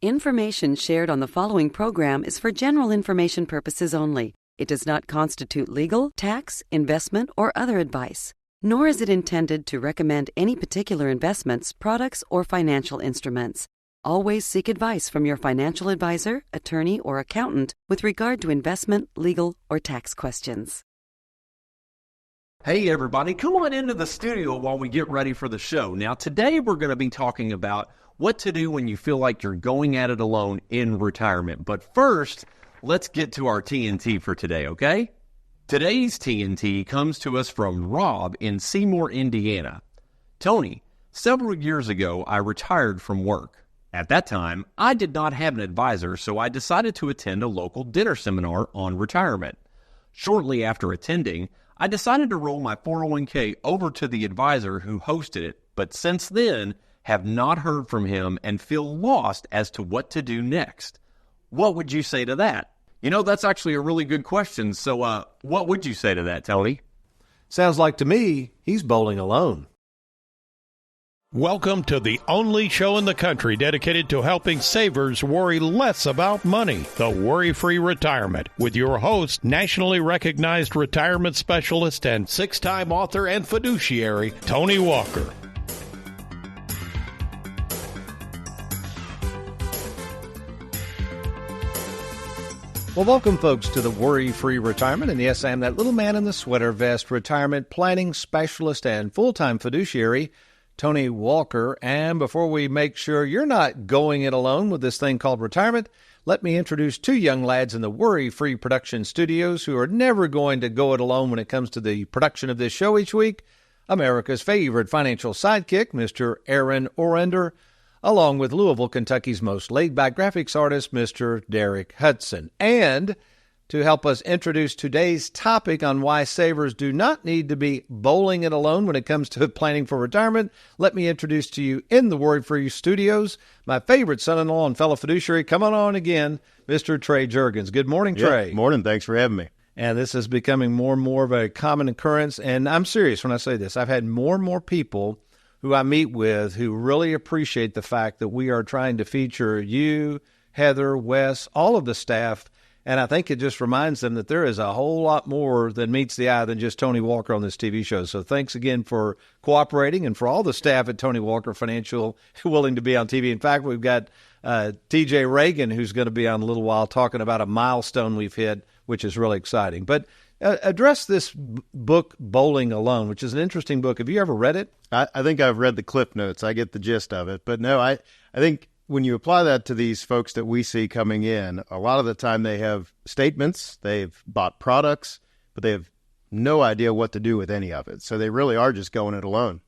Information shared on the following program is for general information purposes only. It does not constitute legal, tax, investment, or other advice, nor is it intended to recommend any particular investments, products, or financial instruments. Always seek advice from your financial advisor, attorney, or accountant with regard to investment, legal, or tax questions. Hey everybody, come on into the studio while we get ready for the show. Now today we're going to be talking about what to do when you feel like you're going at it alone in retirement. But first, let's get to our TNT for today, okay? Today's TNT comes to us from Rob in Seymour, Indiana. Tony, several years ago I retired from work. At that time, I did not have an advisor, so I decided to attend a local dinner seminar on retirement. Shortly after attending, I decided to roll my 401k over to the advisor who hosted it, but since then, have not heard from him and feel lost as to what to do next. What would you say to that? You know, that's actually a really good question. So, what would you say to that, Tony? Sounds like to me he's bowling alone. Welcome to the only show in the country dedicated to helping savers worry less about money, the Worry-Free Retirement, with your host, nationally recognized retirement specialist and six-time author and fiduciary, Tony Walker. Well, welcome, folks, to the Worry-Free Retirement. And yes, I am that little man in the sweater vest, retirement planning specialist and full-time fiduciary, Tony Walker. And before we make sure you're not going it alone with this thing called retirement, let me introduce two young lads in the Worry-Free Production Studios who are never going to go it alone when it comes to the production of this show each week. America's favorite financial sidekick, Mr. Aaron Orender, along with Louisville, Kentucky's most laid-back graphics artist, Mr. Derek Hudson. And to help us introduce today's topic on why savers do not need to be bowling it alone when it comes to planning for retirement, let me introduce to you in the Worry-Free Studios my favorite son-in-law and fellow fiduciary. Come on again, Mr. Trey Jurgens. Good morning, Trey. Good morning. Thanks for having me. And this is becoming more and more of a common occurrence. And I'm serious when I say this. I've had more and more people who I meet with who really appreciate the fact that we are trying to feature you, Heather, Wes, all of the staff. And I think it just reminds them that there is a whole lot more than meets the eye than just Tony Walker on this TV show. So thanks again for cooperating and for all the staff at Tony Walker Financial willing to be on TV. In fact, we've got TJ Reagan, who's going to be on in a little while, talking about a milestone we've hit, which is really exciting. But address this book, Bowling Alone, which is an interesting book. Have you ever read it? I think I've read the clip notes. I get the gist of it. But no, I think when you apply that to these folks that we see coming in, a lot of the time they have statements, they've bought products, but they have no idea what to do with any of it. So they really are just going it alone.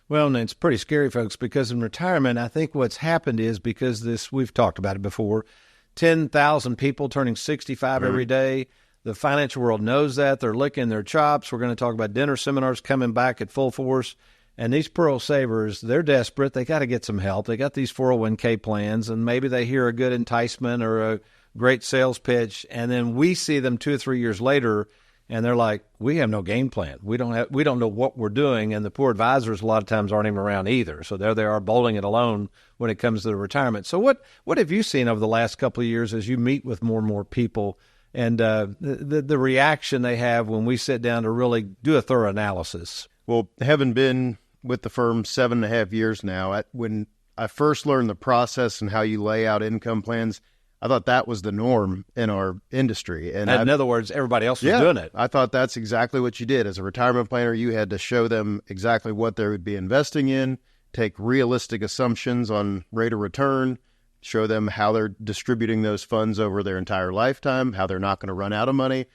Well, and it's pretty scary, folks, because in retirement, I think what's happened is because this, we've talked about it before, 10,000 people turning 65 every day. The financial world knows that. They're licking their chops. We're going to talk about dinner seminars coming back at full force. And these pearl savers, they're desperate. They got to get some help. They got these 401k plans, and maybe they hear a good enticement or a great sales pitch, and then we see them 2 or 3 years later, and they're like, we have no game plan. We don't know what we're doing, and the poor advisors a lot of times aren't even around either. So there they are bowling it alone when it comes to the retirement. So what have you seen over the last couple of years as you meet with more and more people and the reaction they have when we sit down to really do a thorough analysis? Well, having been with the firm 7.5 years now, when I first learned the process and how you lay out income plans, I thought that was the norm in our industry. And in other words, everybody else was doing it. I thought that's exactly what you did. As a retirement planner, you had to show them exactly what they would be investing in, take realistic assumptions on rate of return, show them how they're distributing those funds over their entire lifetime, how they're not going to run out of money.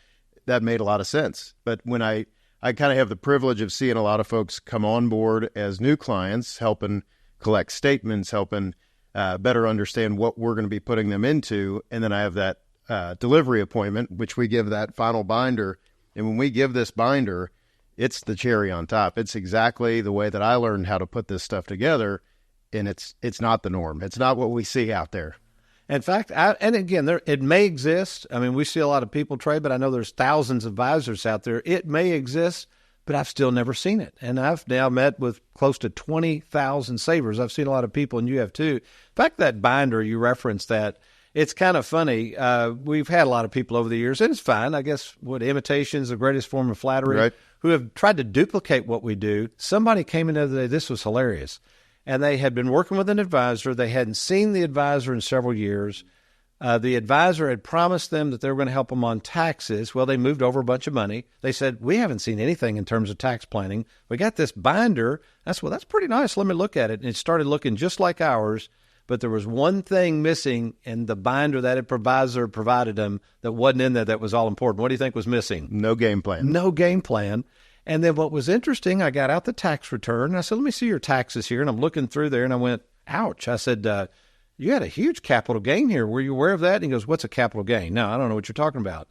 That made a lot of sense. But when I kind of have the privilege of seeing a lot of folks come on board as new clients, helping collect statements, helping better understand what we're going to be putting them into. And then I have that delivery appointment, which we give that final binder. And when we give this binder, it's the cherry on top. It's exactly the way that I learned how to put this stuff together. And it's not the norm. It's not what we see out there. In fact, and again, it may exist. I mean, we see a lot of people trade, but I know there's thousands of advisors out there. It may exist, but I've still never seen it. And I've now met with close to 20,000 savers. I've seen a lot of people, and you have too. In fact, that binder, you referenced that. It's kind of funny. We've had a lot of people over the years, and it's fine. I guess imitation is the greatest form of flattery, right, who have tried to duplicate what we do. Somebody came in the other day, this was hilarious, and they had been working with an advisor. They hadn't seen the advisor in several years. The advisor had promised them that they were going to help them on taxes. Well, they moved over a bunch of money. They said, we haven't seen anything in terms of tax planning. We got this binder. That's pretty nice. Let me look at it. And it started looking just like ours, but there was one thing missing in the binder that advisor provided them that wasn't in there that was all important. What do you think was missing? No game plan. No game plan. And then what was interesting, I got out the tax return, and I said, let me see your taxes here. And I'm looking through there, and I went, ouch. I said, you had a huge capital gain here. Were you aware of that? And he goes, what's a capital gain? No, I don't know what you're talking about.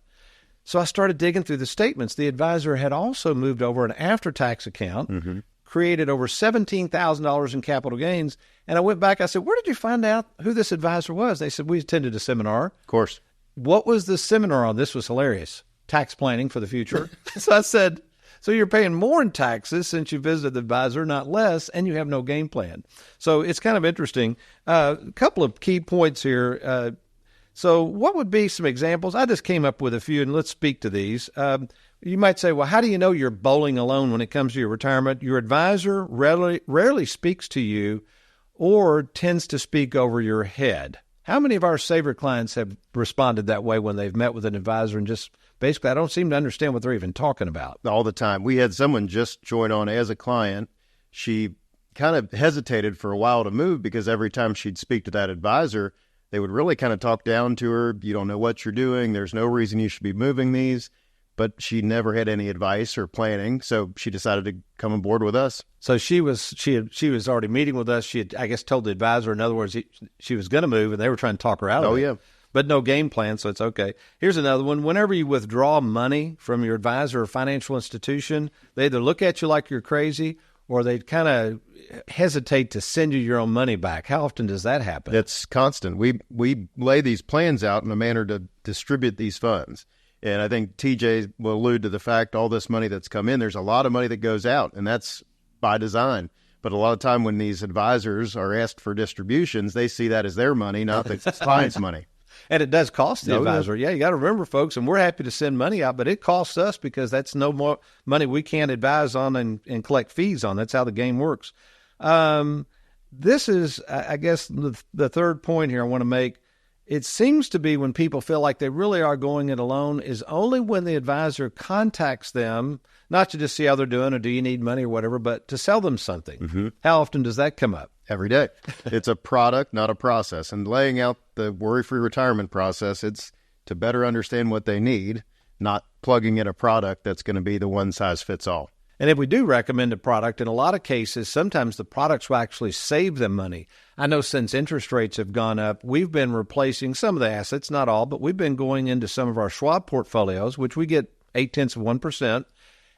So I started digging through the statements. The advisor had also moved over an after-tax account, created over $17,000 in capital gains. And I went back. I said, where did you find out who this advisor was? They said, we attended a seminar. Of course. What was the seminar on? This was hilarious. Tax planning for the future. So I said, so you're paying more in taxes since you visited the advisor, not less, and you have no game plan. So it's kind of interesting. A couple of key points here. So what would be some examples? I just came up with a few, and let's speak to these. You might say, well, how do you know you're bowling alone when it comes to your retirement? Your advisor rarely speaks to you or tends to speak over your head. How many of our saver clients have responded that way when they've met with an advisor and just basically, I don't seem to understand what they're even talking about? All the time. We had someone just join on as a client. She kind of hesitated for a while to move because every time she'd speak to that advisor, they would really kind of talk down to her. You don't know what you're doing. There's no reason you should be moving these. But she never had any advice or planning, so she decided to come on board with us. So she was already meeting with us. She had, I guess, told the advisor, in other words, she was going to move, and they were trying to talk her out of it. Oh, yeah. But no game plan, so it's okay. Here's another one. Whenever you withdraw money from your advisor or financial institution, they either look at you like you're crazy or they kind of hesitate to send you your own money back. How often does that happen? It's constant. We lay these plans out in a manner to distribute these funds. And I think TJ will allude to the fact all this money that's come in, there's a lot of money that goes out, and that's by design. But a lot of time when these advisors are asked for distributions, they see that as their money, not the client's money. And it does cost the advisor. Yeah, you got to remember, folks, and we're happy to send money out, but it costs us because that's no more money we can't advise on and collect fees on. That's how the game works. This is, I guess, the third point here I want to make. It seems to be when people feel like they really are going it alone is only when the advisor contacts them, not to just see how they're doing or do you need money or whatever, but to sell them something. Mm-hmm. How often does that come up? Every day. It's a product, not a process. And laying out the worry-free retirement process, it's to better understand what they need, not plugging in a product that's going to be the one-size-fits-all. And if we do recommend a product, in a lot of cases, sometimes the products will actually save them money. I know since interest rates have gone up, we've been replacing some of the assets, not all, but we've been going into some of our Schwab portfolios, which we get 0.8%,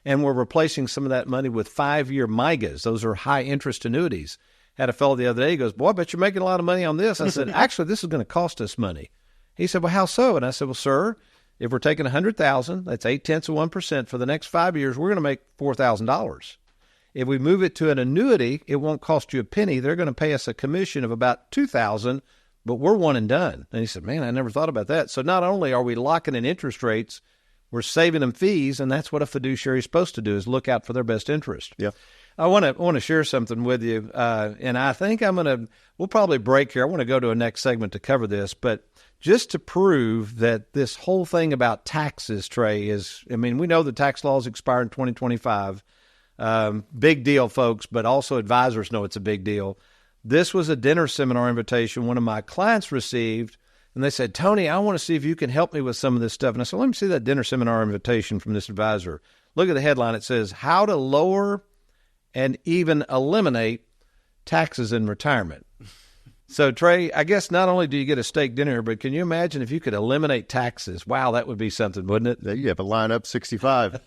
and we're replacing some of that money with 5-year MYGAs. Those are high-interest annuities. Had a fellow the other day, he goes, boy, I bet you're making a lot of money on this. I said, actually, this is going to cost us money. He said, well, how so? And I said, well, sir, if we're taking $100,000, that's 0.8% for the next 5 years, we're going to make $4,000. If we move it to an annuity, it won't cost you a penny. They're going to pay us a commission of about $2,000, but we're one and done. And he said, man, I never thought about that. So not only are we locking in interest rates, we're saving them fees, and that's what a fiduciary is supposed to do, is look out for their best interest. Yeah. I want to share something with you, and I think we'll probably break here. I want to go to a next segment to cover this, but just to prove that this whole thing about taxes, Trey, we know the tax laws expire in 2025. Big deal, folks, but also advisors know it's a big deal. This was a dinner seminar invitation one of my clients received, and they said, Tony, I want to see if you can help me with some of this stuff. And I said, let me see that dinner seminar invitation from this advisor. Look at the headline. It says, How to Lower and Even Eliminate Taxes in Retirement. So, Trey, I guess not only do you get a steak dinner, but can you imagine if you could eliminate taxes? Wow, that would be something, wouldn't it? You have a lineup 65.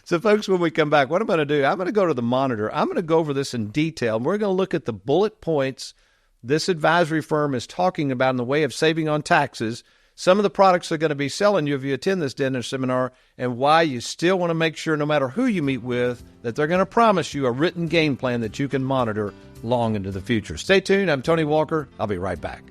So, folks, when we come back, what I'm going to do, I'm going to go to the monitor. I'm going to go over this in detail. We're going to look at the bullet points this advisory firm is talking about in the way of saving on taxes some of the products they're going to be selling you if you attend this dinner seminar, and why you still want to make sure, no matter who you meet with, that they're going to promise you a written game plan that you can monitor long into the future. Stay tuned. I'm Tony Walker. I'll be right back.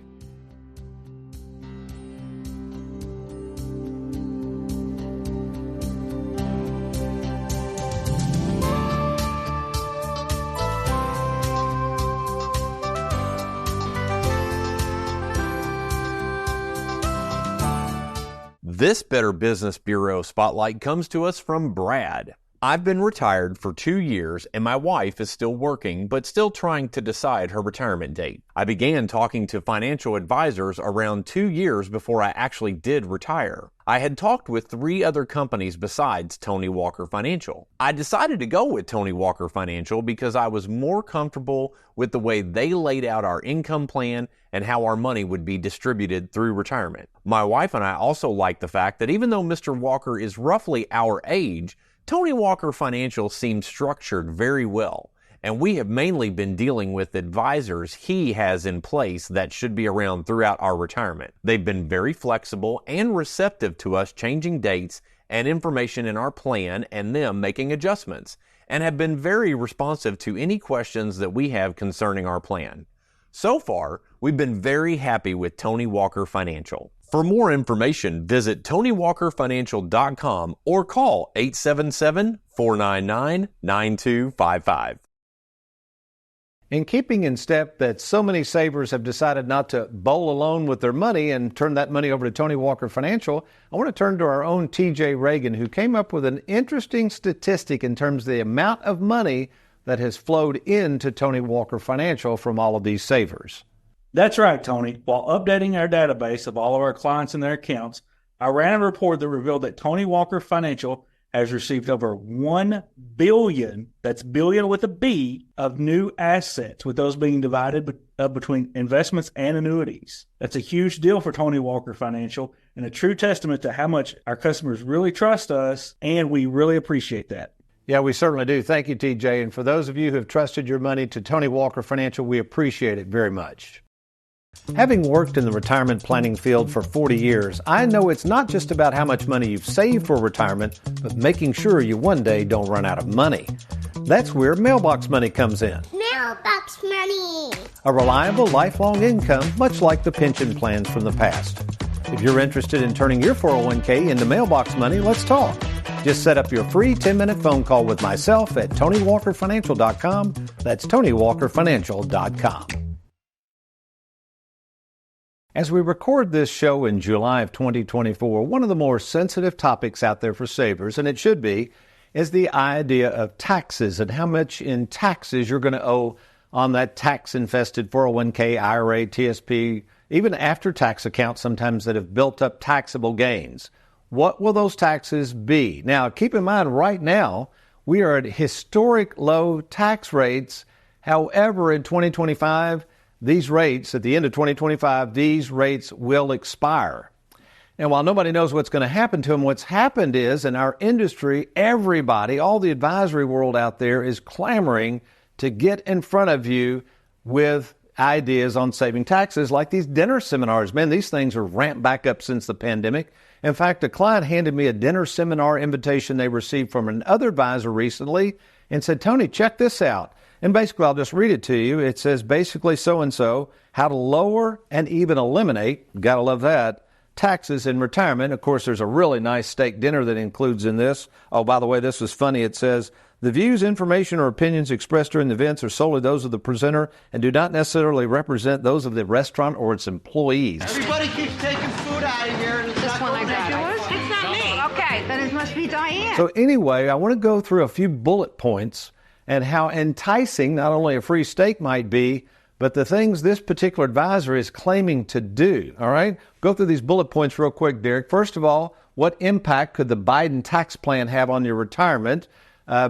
This Better Business Bureau spotlight comes to us from Brad. I've been retired for 2 years and my wife is still working but still trying to decide her retirement date. I began talking to financial advisors around 2 years before I actually did retire. I had talked with 3 other companies besides Tony Walker Financial. I decided to go with Tony Walker Financial because I was more comfortable with the way they laid out our income plan and how our money would be distributed through retirement. My wife and I also like the fact that even though Mr. Walker is roughly our age, Tony Walker Financial seems structured very well, and we have mainly been dealing with advisors he has in place that should be around throughout our retirement. They've been very flexible and receptive to us changing dates and information in our plan and them making adjustments, and have been very responsive to any questions that we have concerning our plan. So far, we've been very happy with Tony Walker Financial. For more information, visit TonyWalkerFinancial.com or call 877-499-9255. In keeping in step that so many savers have decided not to bowl alone with their money and turn that money over to Tony Walker Financial, I want to turn to our own TJ Reagan, who came up with an interesting statistic in terms of the amount of money that has flowed into Tony Walker Financial from all of these savers. That's right, Tony. While updating our database of all of our clients and their accounts, I ran a report that revealed that Tony Walker Financial has received over $1 billion, that's billion with a B, of new assets, with those being divided between investments and annuities. That's a huge deal for Tony Walker Financial and a true testament to how much our customers really trust us, and we really appreciate that. Yeah, we certainly do. Thank you, TJ. And for those of you who have trusted your money to Tony Walker Financial, we appreciate it very much. Having worked in the retirement planning field for 40 years, I know it's not just about how much money you've saved for retirement, but making sure you one day don't run out of money. That's where mailbox money comes in. Mailbox money! A reliable, lifelong income, much like the pension plans from the past. If you're interested in turning your 401k into mailbox money, let's talk. Just set up your free 10-minute phone call with myself at TonyWalkerFinancial.com. That's TonyWalkerFinancial.com. As we record this show in July of 2024, one of the more sensitive topics out there for savers, and it should be, is the idea of taxes and how much in taxes you're going to owe on that tax-infested 401k, IRA, TSP, even after-tax accounts sometimes that have built up taxable gains. What will those taxes be? Now, keep in mind, right now, we are at historic low tax rates. However, in 2025, these rates, at the end of 2025, these rates will expire. And while nobody knows what's going to happen to them, what's happened is in our industry, everybody, all the advisory world out there is clamoring to get in front of you with ideas on saving taxes, like these dinner seminars. Man, these things are ramped back up since the pandemic. In fact, a client handed me a dinner seminar invitation they received from another advisor recently and said, Tony, check this out. And basically, I'll just read it to you. It says basically so-and-so, how to lower and even eliminate, gotta love that, taxes in retirement. Of course, there's a really nice steak dinner that includes in this. Oh, by the way, this was funny. It says, the views, information, or opinions expressed during the events are solely those of the presenter and do not necessarily represent those of the restaurant or its employees. Everybody keeps taking food out of here. This one I got it. It's not me. Okay, then it must be Diane. So anyway, I want to go through a few bullet points and how enticing not only a free steak might be, but the things this particular advisor is claiming to do. All right? Go through these bullet points real quick, Derek. First of all, what impact could the Biden tax plan have on your retirement?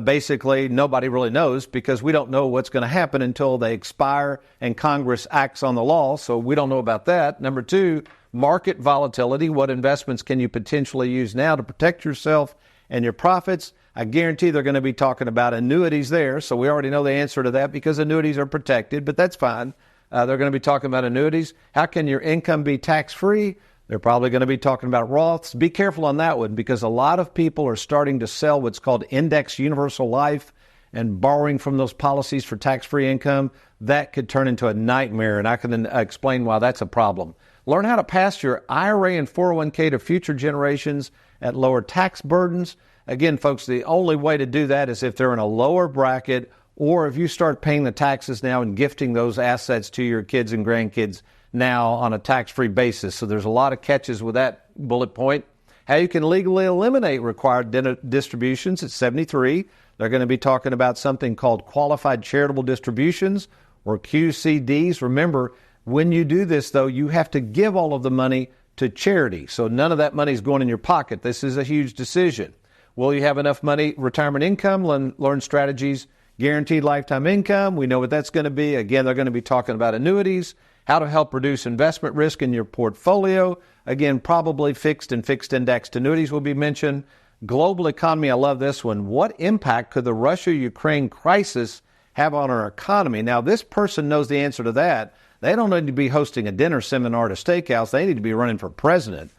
Basically, nobody really knows because we don't know what's going to happen until they expire and Congress acts on the law, so we don't know about that. Number 2, market volatility. What investments can you potentially use now to protect yourself and your profits? I guarantee they're going to be talking about annuities there, so we already know the answer to that because annuities are protected, but that's fine. They're going to be talking about annuities. How can your income be tax-free? They're probably going to be talking about Roths. Be careful on that one because a lot of people are starting to sell what's called index universal life and borrowing from those policies for tax-free income. That could turn into a nightmare, and I can explain why that's a problem. Learn how to pass your IRA and 401k to future generations at lower tax burdens. Again, folks, the only way to do that is if they're in a lower bracket or if you start paying the taxes now and gifting those assets to your kids and grandkids now on a tax-free basis. So there's a lot of catches with that bullet point. How you can legally eliminate required distributions at 73. They're going to be talking about something called qualified charitable distributions or QCDs. Remember, when you do this, though, you have to give all of the money to charity. So none of that money is going in your pocket. This is a huge decision. Will you have enough money, retirement income, learn strategies, guaranteed lifetime income? We know what that's going to be. Again, they're going to be talking about annuities, how to help reduce investment risk in your portfolio. Again, probably fixed and fixed indexed annuities will be mentioned. Global economy, I love this one. What impact could the Russia-Ukraine crisis have on our economy? Now, this person knows the answer to that. They don't need to be hosting a dinner seminar at a steakhouse. They need to be running for president.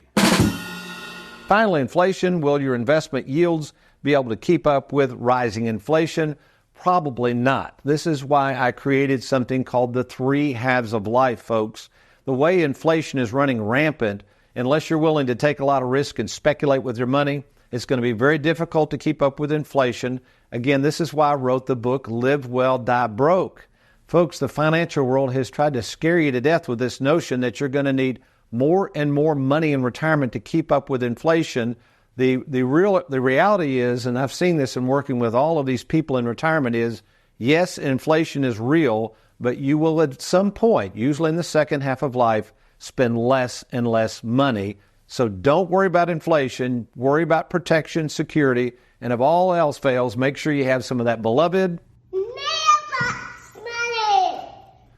Finally, inflation. Will your investment yields be able to keep up with rising inflation? Probably not. This is why I created something called the 3 halves of life, folks. The way inflation is running rampant, unless you're willing to take a lot of risk and speculate with your money, it's going to be very difficult to keep up with inflation. Again, this is why I wrote the book, Live Well, Die Broke. Folks, the financial world has tried to scare you to death with this notion that you're going to need more and more money in retirement to keep up with inflation. The reality is, and I've seen this in working with all of these people in retirement, is yes, inflation is real, but you will at some point, usually in the second half of life, spend less and less money. So don't worry about inflation. Worry about protection, security, and if all else fails, make sure you have some of that beloved mailbox money.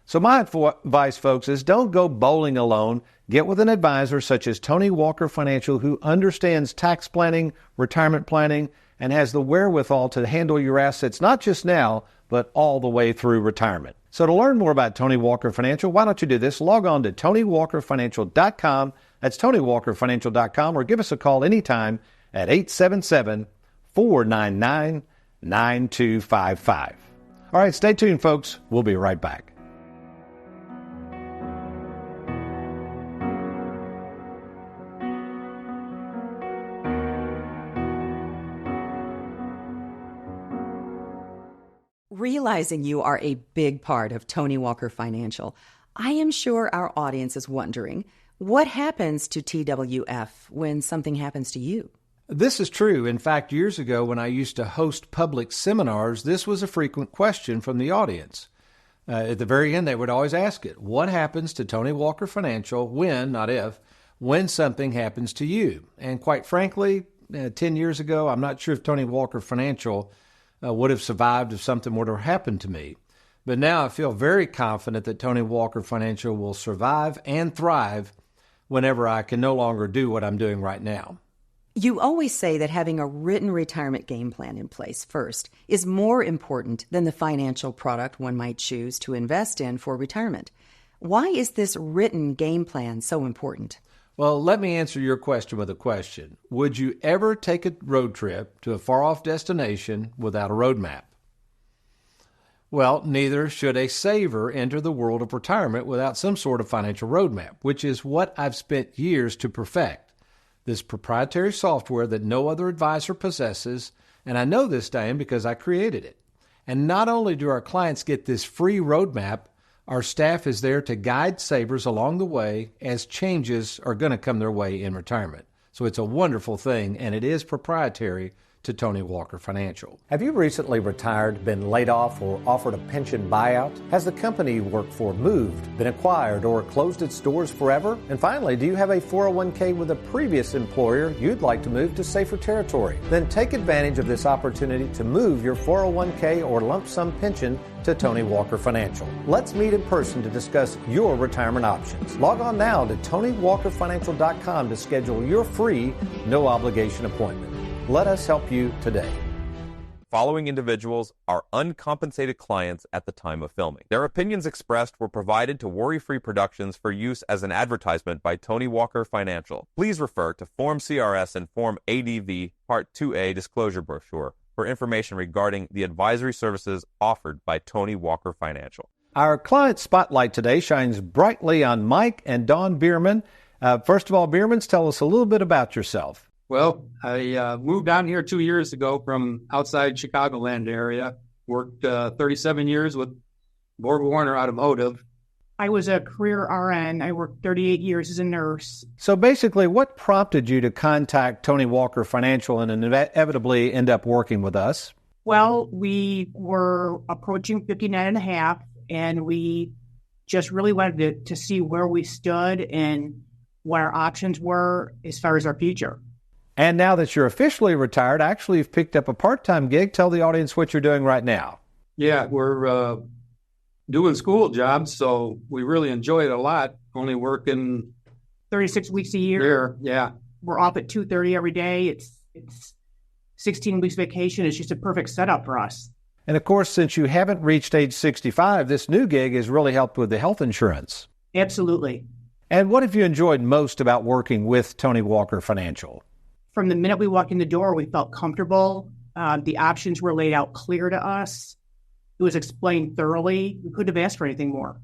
So my advice, folks, is don't go bowling alone. Get with an advisor such as Tony Walker Financial, who understands tax planning, retirement planning, and has the wherewithal to handle your assets not just now, but all the way through retirement. So to learn more about Tony Walker Financial, why don't you do this? Log on to TonyWalkerFinancial.com. That's TonyWalkerFinancial.com, or give us a call anytime at 877-499-9255. All right, stay tuned, folks. We'll be right back. Realizing you are a big part of Tony Walker Financial, I am sure our audience is wondering, what happens to TWF when something happens to you? This is true. In fact, years ago when I used to host public seminars, this was a frequent question from the audience. At the very end, they would always ask it, what happens to Tony Walker Financial when, not if, when something happens to you? And quite frankly, 10 years ago, I'm not sure if Tony Walker Financial would have survived if something were to happen to me. But now I feel very confident that Tony Walker Financial will survive and thrive whenever I can no longer do what I'm doing right now. You always say that having a written retirement game plan in place first is more important than the financial product one might choose to invest in for retirement. Why is this written game plan so important? Well, let me answer your question with a question. Would you ever take a road trip to a far-off destination without a road map? Well, neither should a saver enter the world of retirement without some sort of financial roadmap, which is what I've spent years to perfect. This proprietary software that no other advisor possesses, and I know this, Diane, because I created it. And not only do our clients get this free roadmap, our staff is there to guide savers along the way as changes are going to come their way in retirement. So it's a wonderful thing, and it is proprietary to Tony Walker Financial. Have you recently retired, been laid off, or offered a pension buyout? Has the company you work for moved, been acquired, or closed its doors forever? And finally, do you have a 401k with a previous employer you'd like to move to safer territory? Then take advantage of this opportunity to move your 401k or lump sum pension to Tony Walker Financial. Let's meet in person to discuss your retirement options. Log on now to TonyWalkerFinancial.com to schedule your free, no obligation appointment. Let us help you today. following individuals are uncompensated clients at the time of filming. Their opinions expressed were provided to Worry Free Productions for use as an advertisement by Tony Walker Financial. Please refer to Form CRS and Form ADV Part 2A Disclosure Brochure for information regarding the advisory services offered by Tony Walker Financial. Our client spotlight today shines brightly on Mike and Dawn Bierman. First of all, Biermans, tell us a little bit about yourself. Well, I moved down here 2 years ago from outside Chicagoland area. Worked 37 years with Borg Warner Automotive. I was a career RN. I worked 38 years as a nurse. So basically, what prompted you to contact Tony Walker Financial and inevitably end up working with us? Well, we were approaching 59 and a half, and we just really wanted to see where we stood and what our options were as far as our future. And now that you're officially retired, actually you've picked up a part-time gig. Tell the audience what you're doing right now. Yeah, we're doing school jobs, so we really enjoy it a lot. Only working 36 weeks a year. Yeah. We're off at 2:30 every day. It's 16 weeks vacation. It's just a perfect setup for us. And of course, since you haven't reached age 65, this new gig has really helped with the health insurance. Absolutely. And what have you enjoyed most about working with Tony Walker Financial? From the minute we walked in the door, we felt comfortable. The options were laid out clear to us. It was explained thoroughly. We couldn't have asked for anything more.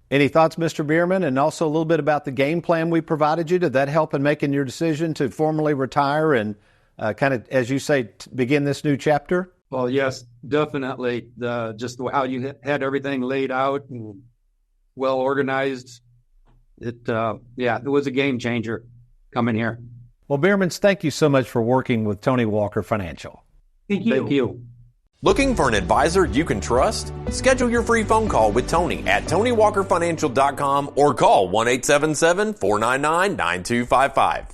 Any thoughts, Mr. Bierman? And also a little bit about the game plan we provided you. Did that help in making your decision to formally retire and kind of, as you say, begin this new chapter? Well, yes, definitely. Just how you had everything laid out and well organized. It was a game changer coming here. Well, Biermans, thank you so much for working with Tony Walker Financial. Thank you. Thank you. Looking for an advisor you can trust? Schedule your free phone call with Tony at TonyWalkerFinancial.com or call 1-877-499-9255.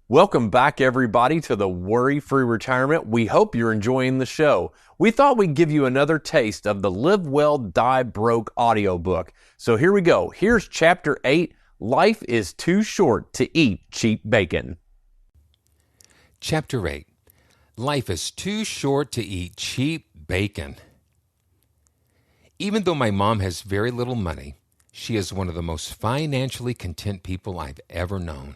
Welcome back, everybody, to the Worry-Free Retirement. We hope you're enjoying the show. We thought we'd give you another taste of the Live Well, Die Broke audiobook. So here we go. Here's Chapter 8, Life is Too Short to Eat Cheap Bacon. Chapter 8, Life is Too Short to Eat Cheap Bacon. Even though my mom has very little money, she is one of the most financially content people I've ever known.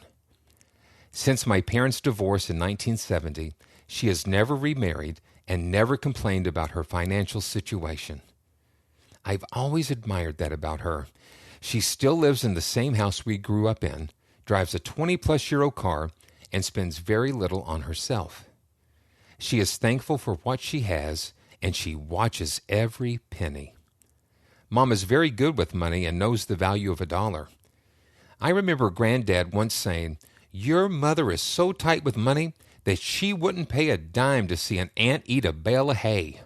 Since my parents' divorce in 1970, she has never remarried and never complained about her financial situation. I've always admired that about her. She still lives in the same house we grew up in, drives a 20-plus-year-old car, and spends very little on herself. She is thankful for what she has, and she watches every penny. Mom is very good with money and knows the value of a dollar. I remember Granddad once saying, "Your mother is so tight with money that she wouldn't pay a dime to see an ant eat a bale of hay."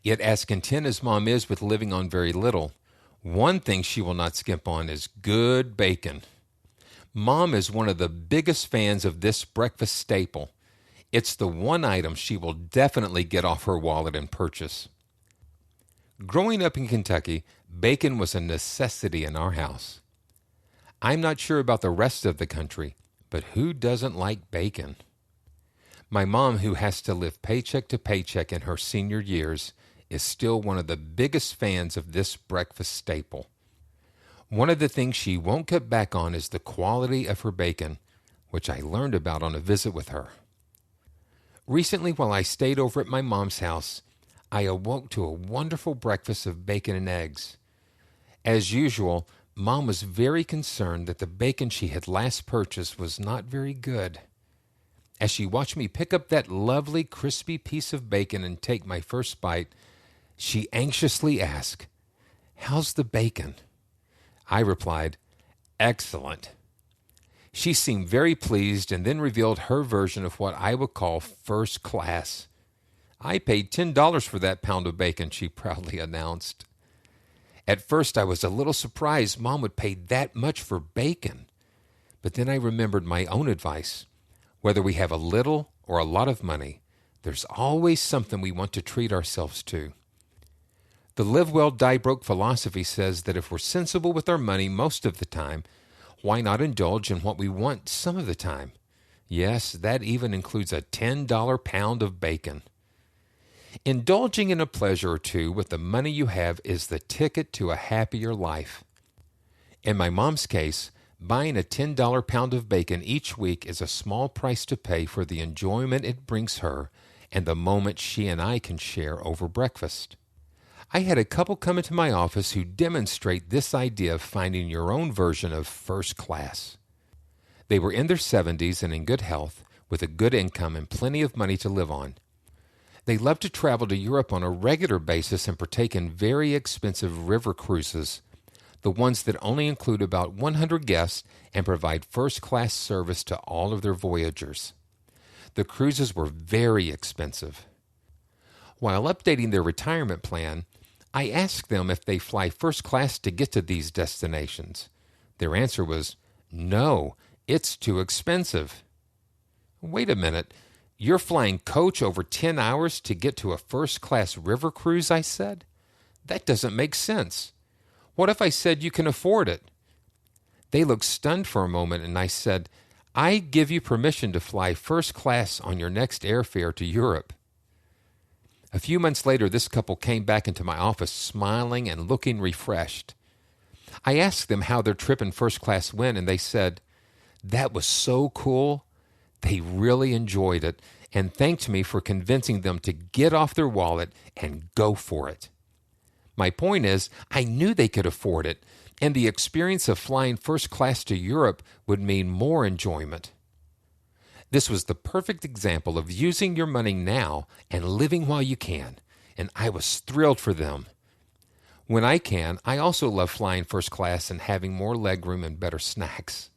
Yet as content as Mom is with living on very little, one thing she will not skimp on is good bacon. Mom is one of the biggest fans of this breakfast staple. It's the one item she will definitely get off her wallet and purchase. Growing up in Kentucky, bacon was a necessity in our house. I'm not sure about the rest of the country, but who doesn't like bacon? My mom, who has to live paycheck to paycheck in her senior years, is still one of the biggest fans of this breakfast staple. One of the things she won't cut back on is the quality of her bacon, which I learned about on a visit with her. Recently, while I stayed over at my mom's house, I awoke to a wonderful breakfast of bacon and eggs. As usual, Mom was very concerned that the bacon she had last purchased was not very good. As she watched me pick up that lovely, crispy piece of bacon and take my first bite, she anxiously asked, "How's the bacon?" I replied, "Excellent." She seemed very pleased and then revealed her version of what I would call first class. "I paid $10 for that pound of bacon," she proudly announced. At first, I was a little surprised Mom would pay that much for bacon. But then I remembered my own advice. Whether we have a little or a lot of money, there's always something we want to treat ourselves to. The Live Well, Die Broke philosophy says that if we're sensible with our money most of the time, why not indulge in what we want some of the time? Yes, that even includes a $10 pound of bacon. Indulging in a pleasure or two with the money you have is the ticket to a happier life. In my mom's case, buying a $10 pound of bacon each week is a small price to pay for the enjoyment it brings her and the moment she and I can share over breakfast. I had a couple come into my office who demonstrate this idea of finding your own version of first class. They were in their 70s and in good health, with a good income and plenty of money to live on. They love to travel to Europe on a regular basis and partake in very expensive river cruises, the ones that only include about 100 guests and provide first-class service to all of their voyagers. The cruises were very expensive. While updating their retirement plan, I asked them if they fly first class to get to these destinations. Their answer was, "No, it's too expensive." Wait a minute, you're flying coach over 10 hours to get to a first-class river cruise, I said? That doesn't make sense. What if I said you can afford it? They looked stunned for a moment, and I said, I give you permission to fly first class on your next airfare to Europe. A few months later, this couple came back into my office smiling and looking refreshed. I asked them how their trip in first class went, and they said, "That was so cool." They really enjoyed it and thanked me for convincing them to get off their wallet and go for it. My point is, I knew they could afford it, and the experience of flying first class to Europe would mean more enjoyment. This was the perfect example of using your money now and living while you can, and I was thrilled for them. When I can, I also love flying first class and having more legroom and better snacks.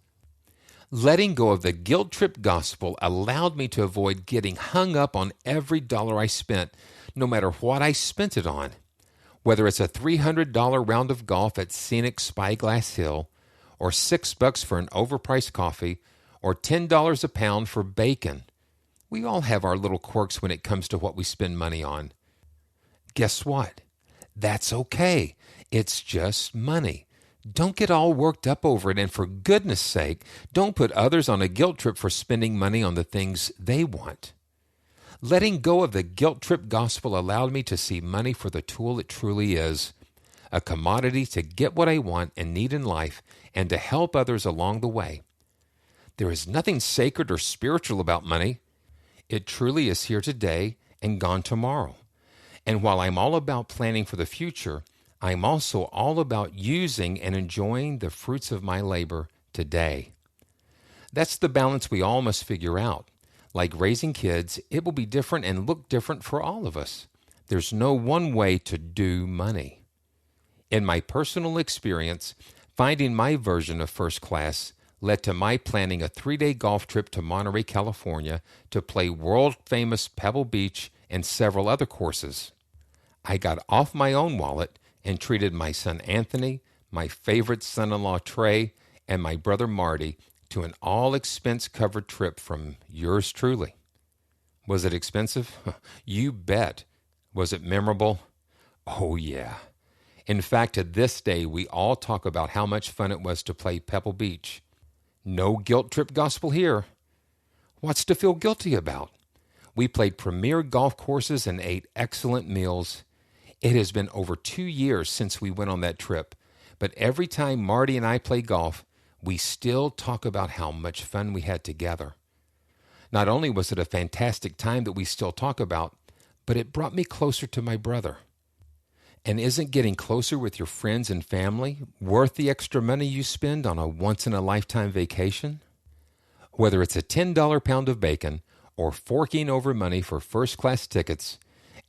Letting go of the guilt trip gospel allowed me to avoid getting hung up on every dollar I spent, no matter what I spent it on. Whether it's a $300 round of golf at scenic Spyglass Hill, or $6 for an overpriced coffee, or $10 a pound for bacon. We all have our little quirks when it comes to what we spend money on. Guess what? That's okay. It's just money. Don't get all worked up over it, and for goodness sake, don't put others on a guilt trip for spending money on the things they want. Letting go of the guilt trip gospel allowed me to see money for the tool it truly is, a commodity to get what I want and need in life and to help others along the way. There is nothing sacred or spiritual about money. It truly is here today and gone tomorrow. And while I'm all about planning for the future, I'm also all about using and enjoying the fruits of my labor today. That's the balance we all must figure out. Like raising kids, it will be different and look different for all of us. There's no one way to do money. In my personal experience, finding my version of first class led to my planning a 3-day golf trip to Monterey, California to play world-famous Pebble Beach and several other courses. I got off my own wallet and treated my son Anthony, my favorite son-in-law Trey, and my brother Marty to an all-expense-covered trip from yours truly. Was it expensive? You bet. Was it memorable? Oh, yeah. In fact, to this day, we all talk about how much fun it was to play Pebble Beach. No guilt trip gospel here. What's to feel guilty about? We played premier golf courses and ate excellent meals. It has been over 2 years since we went on that trip, but every time Marty and I play golf, we still talk about how much fun we had together. Not only was it a fantastic time that we still talk about, but it brought me closer to my brother. And isn't getting closer with your friends and family worth the extra money you spend on a once-in-a-lifetime vacation? Whether it's a $10 pound of bacon or forking over money for first-class tickets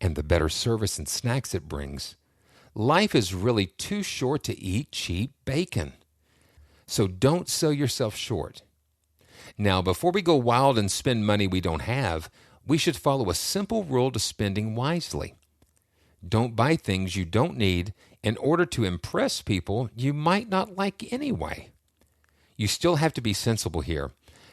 and the better service and snacks it brings, life is really too short to eat cheap bacon. So don't sell yourself short. Now, before we go wild and spend money we don't have, we should follow a simple rule to spending wisely. Don't buy things you don't need in order to impress people you might not like anyway. You still have to be sensible here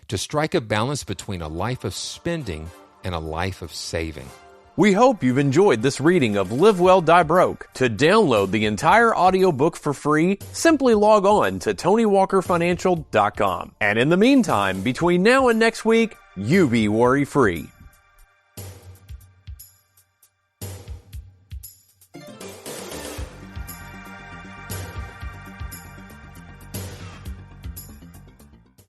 to strike a balance between a life of spending and a life of saving. We hope you've enjoyed this reading of Live Well, Die Broke. To download the entire audiobook for free, simply log on to TonyWalkerFinancial.com. And in the meantime, between now and next week, you be worry-free.